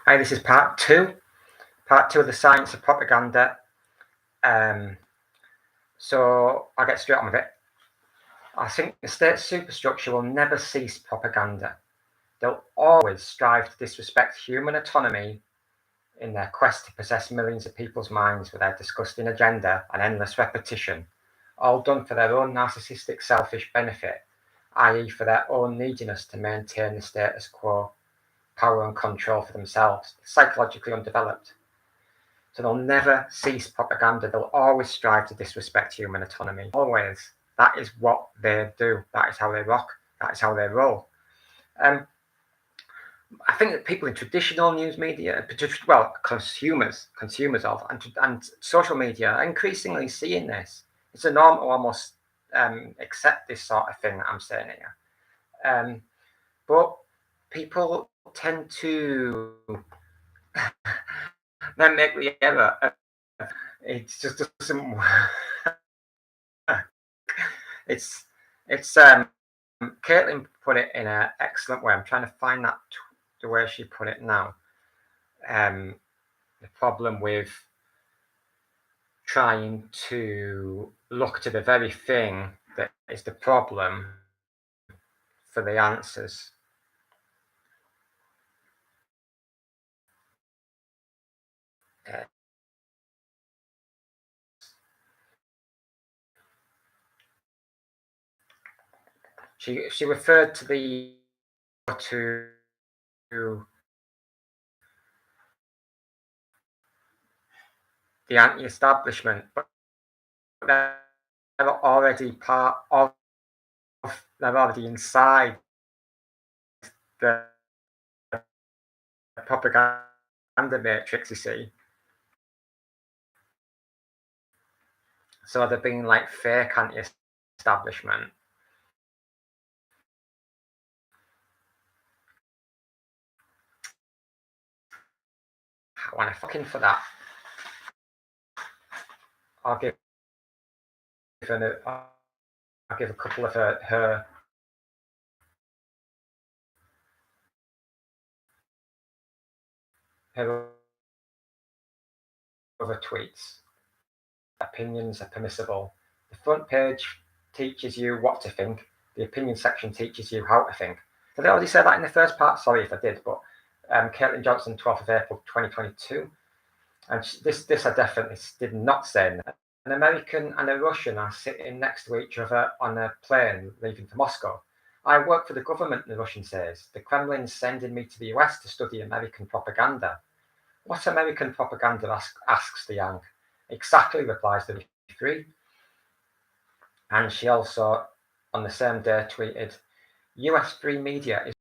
Hi, this is part two of the science of propaganda. So I'll get straight on with it. I think the state superstructure will never cease propaganda. They'll always strive to disrespect human autonomy in their quest to possess millions of people's minds with their disgusting agenda and endless repetition, all done for their own narcissistic selfish benefit, i.e. for their own neediness to maintain the status quo, power and control for themselves, psychologically undeveloped. So they'll never cease propaganda. They'll always strive to disrespect human autonomy. Always. That is what they do. That is how they rock. That is how they roll. I think that people in traditional news media, well, consumers of, and social media are increasingly seeing this. It's a norm to almost accept this sort of thing that I'm saying here. But people tend to then make the error. It just doesn't. It's Caitlin put it in an excellent way. I'm trying to find that the way she put it now. The problem with trying to look to the very thing that is the problem for the answers. She referred to the anti-establishment, but they're already part of. They're already inside the propaganda matrix. You see, so they're being like fake anti-establishment. When I'm fucking for that, I'll give a couple of her other tweets. Opinions are permissible. The front page teaches you what to think. The opinion section teaches you how to think. Did I already say that in the first part? Sorry if I did, but Caitlin Johnson, 12th of April 2022. And this I definitely did not say. An American and a Russian are sitting next to each other on a plane leaving for Moscow. I work for the government, the Russian says. The Kremlin's sending me to the US to study American propaganda. What American propaganda, asks the Yang. Exactly, replies the referee. And she also, on the same day, tweeted, US free media is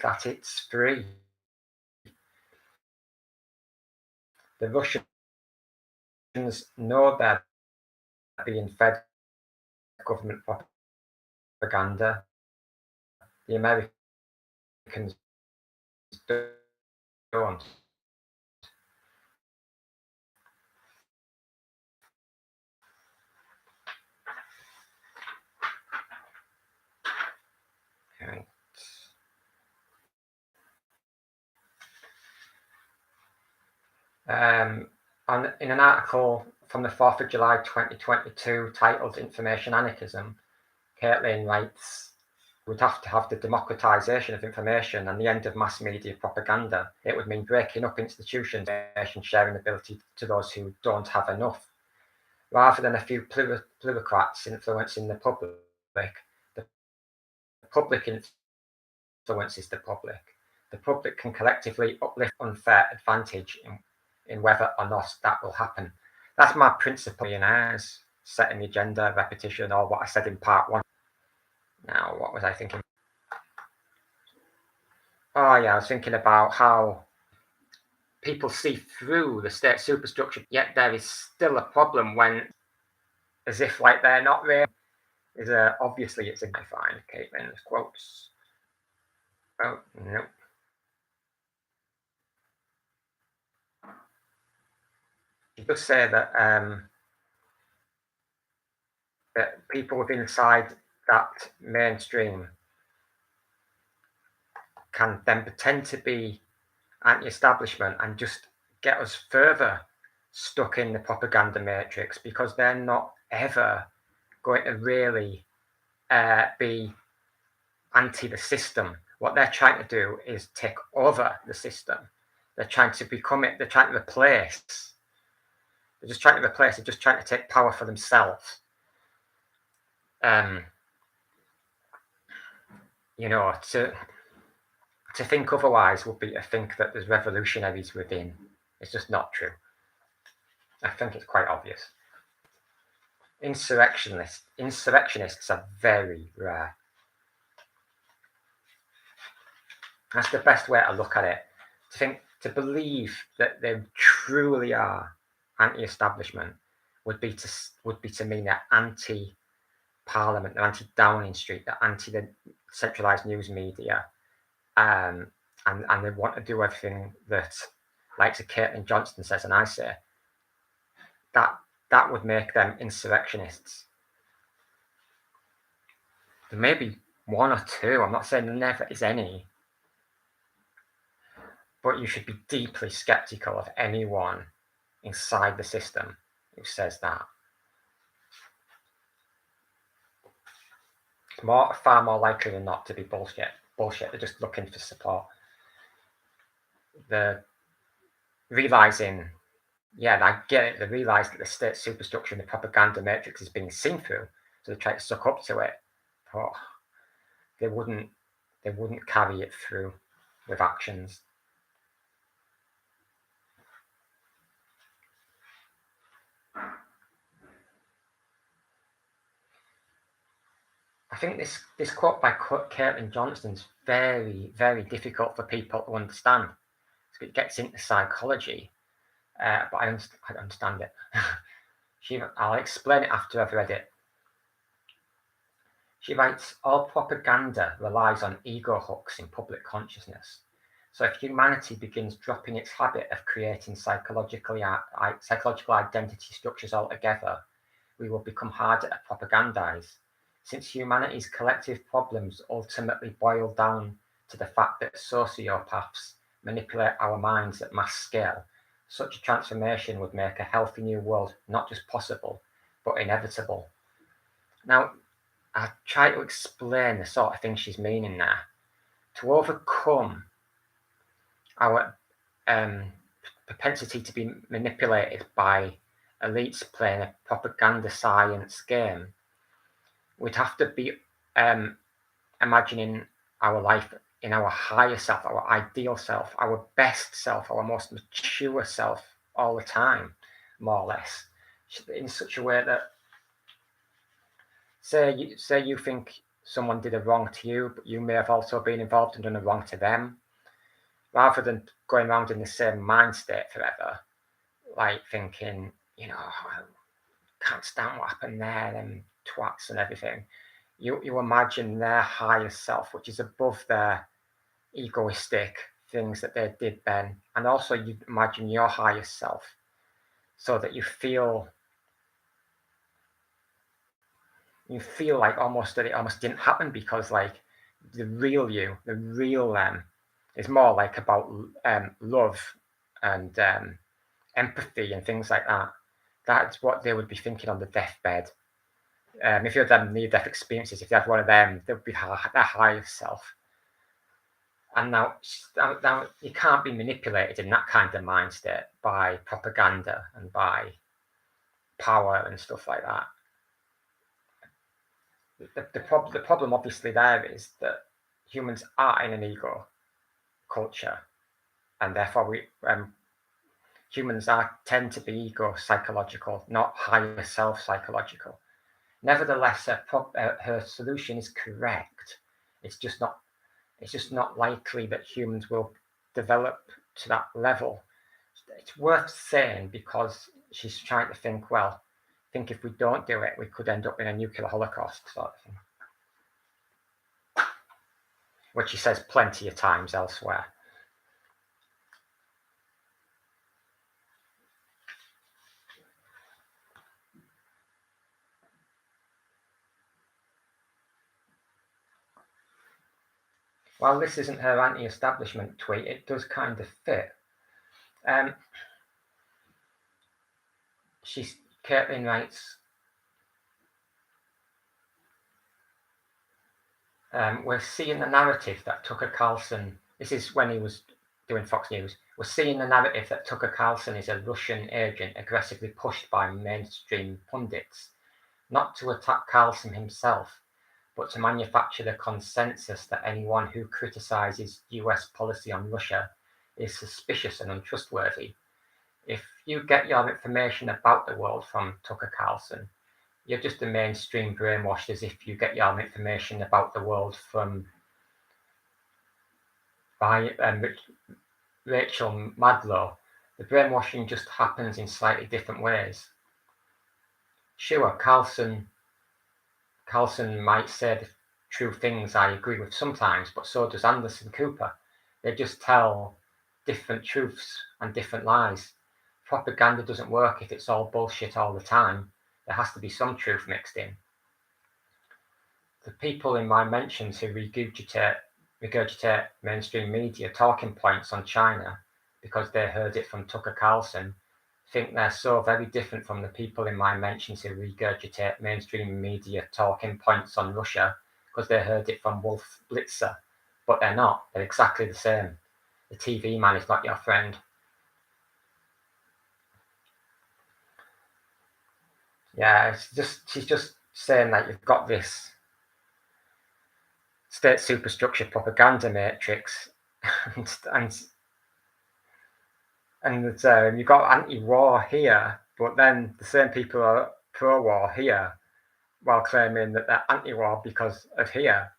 that it's free. The Russians know they're being fed government propaganda. The Americans don't. Right. In an article from the 4th of July 2022 titled Information Anarchism, Caitlin writes, we'd have to have the democratization of information and the end of mass media propaganda. It would mean breaking up institutions and sharing ability to those who don't have enough. Rather than a few plutocrats influencing the public influences the public. The public can collectively uplift unfair advantage in whether or not that will happen. That's my principle in ours, setting the agenda, repetition, or what I said in part one. Now, what was I thinking? Oh yeah, I was thinking about how people see through the state superstructure, yet there is still a problem when, as if like they're not real. Obviously it's a fine Caitlin's quotes. Oh no. She does say that that people within inside that mainstream can then pretend to be anti-establishment and just get us further stuck in the propaganda matrix, because they're not ever going to really be anti the system. What they're trying to do is take over the system. They're trying to become it. They're trying to replace. They're just trying to replace. They're just trying to take power for themselves. You know, to think otherwise would be to think that there's revolutionaries within. It's just not true. I think it's quite obvious. Insurrectionists are very rare. That's the best way to look at it. To believe that they truly are anti-establishment would be to mean they're anti-Parliament, they're anti-Downing Street, they're anti the centralised news media, and they want to do everything that, like Caitlin Johnston says, and I say, that would make them insurrectionists. There may be one or two. I'm not saying there never is any. But you should be deeply skeptical of anyone inside the system who says that. It's far more likely than not to be bullshit. They're just looking for support. They're realizing, I get it. They realize that the state superstructure and the propaganda matrix is being seen through, so they try to suck up to it. But they wouldn't carry it through with actions. I think this quote by Caitlin Johnston is very, very difficult for people to understand. It gets into psychology, but I understand it. I'll explain it after I've read it. She writes, all propaganda relies on ego hooks in public consciousness. So if humanity begins dropping its habit of creating psychological identity structures altogether, we will become harder to propagandize. Since humanity's collective problems ultimately boil down to the fact that sociopaths manipulate our minds at mass scale, such a transformation would make a healthy new world not just possible, but inevitable. Now, I try to explain the sort of thing she's meaning there. To overcome our propensity to be manipulated by elites playing a propaganda science game, we'd have to be imagining our life in our higher self, our ideal self, our best self, our most mature self all the time, more or less, in such a way that, say you think someone did a wrong to you, but you may have also been involved and done a wrong to them, rather than going around in the same mind state forever, like thinking, I can't stand what happened there, them twats and everything. You imagine their higher self, which is above their egoistic things that they did then, and also you imagine your higher self, so that you feel like almost that it almost didn't happen, because like the real you, the real them, is more like about love and empathy and things like that. That's what they would be thinking on the deathbed. If you had them near-death experiences, if you had one of them, they would be their higher self. And now you can't be manipulated in that kind of mind state by propaganda and by power and stuff like that. The problem obviously there is that humans are in an ego culture, and therefore humans tend to be ego psychological, not higher self psychological. Nevertheless, her solution is correct. It's just not likely that humans will develop to that level. It's worth saying, because she's trying to think, if we don't do it, we could end up in a nuclear holocaust sort of thing, which she says plenty of times elsewhere. while this isn't her anti-establishment tweet, it does kind of fit. Caitlin writes, we're seeing the narrative that Tucker Carlson, this is when he was doing Fox News, we're seeing the narrative that Tucker Carlson is a Russian agent aggressively pushed by mainstream pundits, not to attack Carlson himself, but to manufacture the consensus that anyone who criticizes US policy on Russia is suspicious and untrustworthy. If you get your information about the world from Tucker Carlson, you're just a mainstream brainwashed as if you get your information about the world from Rachel Madlow. The brainwashing just happens in slightly different ways. Sure, Carlson might say the true things I agree with sometimes, but so does Anderson Cooper. They just tell different truths and different lies. Propaganda doesn't work if it's all bullshit all the time. There has to be some truth mixed in. The people in my mentions who regurgitate mainstream media talking points on China because they heard it from Tucker Carlson think they're so very different from the people in my mentions who regurgitate mainstream media talking points on Russia because they heard it from Wolf Blitzer. But they're not. They're exactly the same. The TV man is not your friend. Yeah, she's just saying that you've got this state superstructure propaganda matrix, and you've got anti-war here, but then the same people are pro-war here, while claiming that they're anti-war because of here.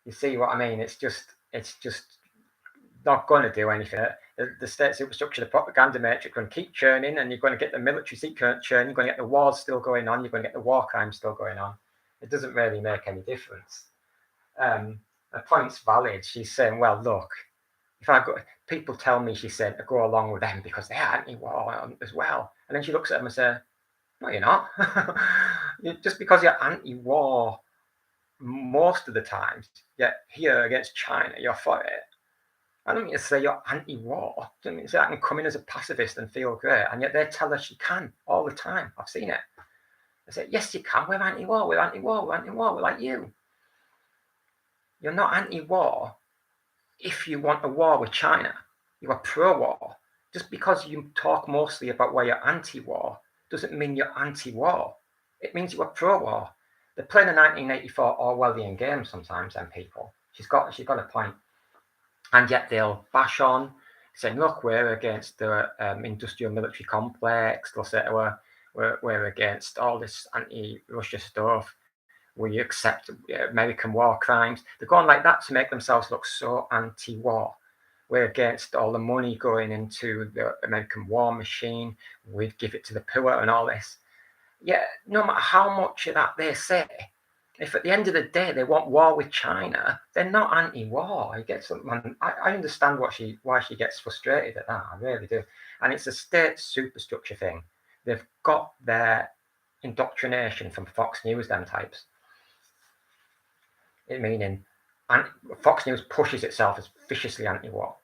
You see what I mean? It's just not going to do anything. The state superstructure, the propaganda matrix, going to keep churning, and you're going to get the military seat churning. You're going to get the wars still going on. You're going to get the war crimes still going on. It doesn't really make any difference. Her point's valid. She's saying, well, look, if I go, people tell me, she said, to go along with them because they're anti-war as well. And then she looks at them and says, no, you're not. Just because you're anti-war most of the times, yet here against China, you're for it. I don't mean to say you're anti-war. I don't mean to say I can come in as a pacifist and feel great. And yet they tell us you can all the time. I've seen it. They say, yes, you can. We're anti-war. We're anti-war. We're anti-war. We're like you. You're not anti-war if you want a war with China. You are pro-war. Just because you talk mostly about why you're anti-war doesn't mean you're anti-war. It means you are pro-war. They're playing a 1984 Orwellian game sometimes, them people. She's got a point. And yet they'll bash on, saying, look, we're against the industrial military complex. They'll say, we're against all this anti-Russia stuff. We accept American war crimes. They're going like that to make themselves look so anti-war. We're against all the money going into the American war machine. We'd give it to the poor and all this. Yeah, no matter how much of that they say, if at the end of the day they want war with China, they're not anti-war. I understand why she gets frustrated at that. I really do. And it's a state superstructure thing. They've got their indoctrination from Fox News, them types. Meaning, Fox News pushes itself as viciously anti-war.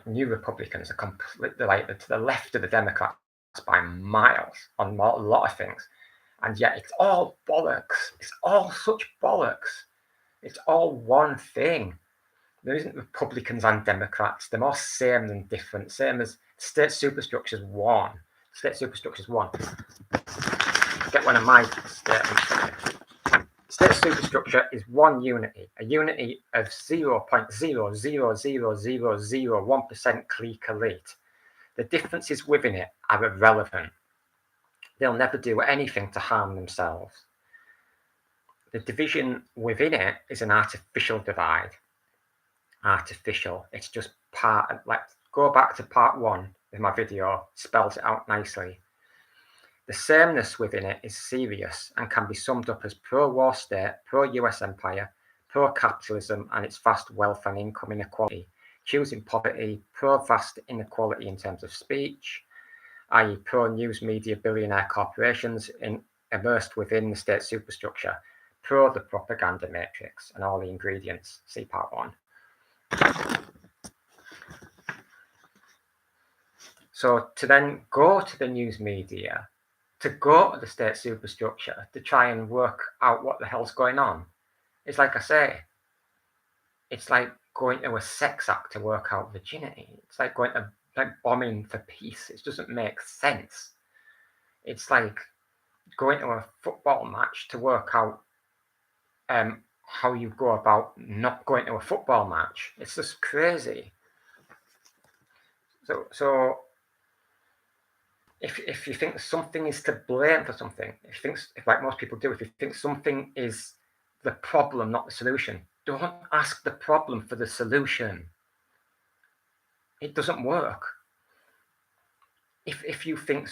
New Republicans are completely to the left of the Democrats by miles on a lot of things. And yet it's all bollocks. It's all such bollocks. It's all one thing. There isn't Republicans and Democrats. They're more same than different. Same as state superstructure is one. State superstructure is one. Get one of my statements. State superstructure is one unity, a unity of 0.0000001% clique elite. The differences within it are irrelevant. They'll never do anything to harm themselves. The division within it is an artificial divide. Artificial. It's just go back to part 1 of my video, spells it out nicely. The sameness within it is serious and can be summed up as pro-war state, pro-US empire, pro-capitalism and its vast wealth and income inequality, choosing poverty, pro-vast inequality in terms of speech, i.e. pro-news media billionaire corporations immersed within the state superstructure, pro the propaganda matrix and all the ingredients. See part 1. So to then go to the news media, to go to the state superstructure to try and work out what the hell's going on, it's like I say, it's like going to a sex act to work out virginity. It's like going to bombing for peace. It doesn't make sense. It's like going to a football match to work out how you go about not going to a football match. It's just crazy. So if you think something is to blame for something, if like most people do, if you think something is the problem, not the solution, don't ask the problem for the solution. It doesn't work. If you think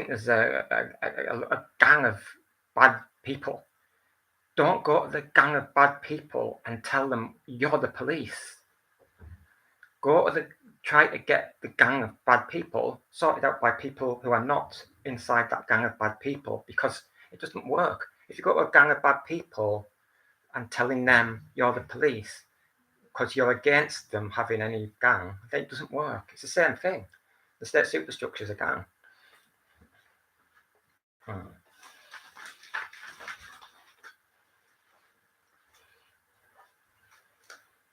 there's a gang of bad people, don't go to the gang of bad people and tell them you're the police. Try to get the gang of bad people sorted out by people who are not inside that gang of bad people, because it doesn't work. If you go to a gang of bad people and telling them you're the police because you're against them having any gang, then it doesn't work. It's the same thing. The state superstructure is a gang.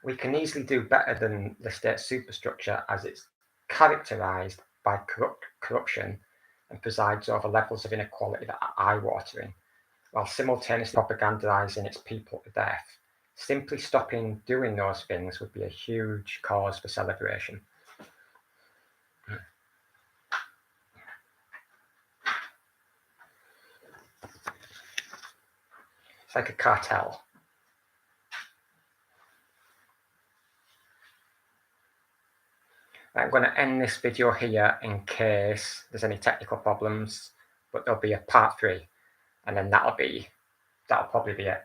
We can easily do better than the state superstructure, as it's characterized by corruption and presides over levels of inequality that are eye-watering, while simultaneously propagandizing its people to death. Simply stopping doing those things would be a huge cause for celebration. It's like a cartel. I'm going to end this video here in case there's any technical problems, but there'll be a part 3, and then that'll probably be it.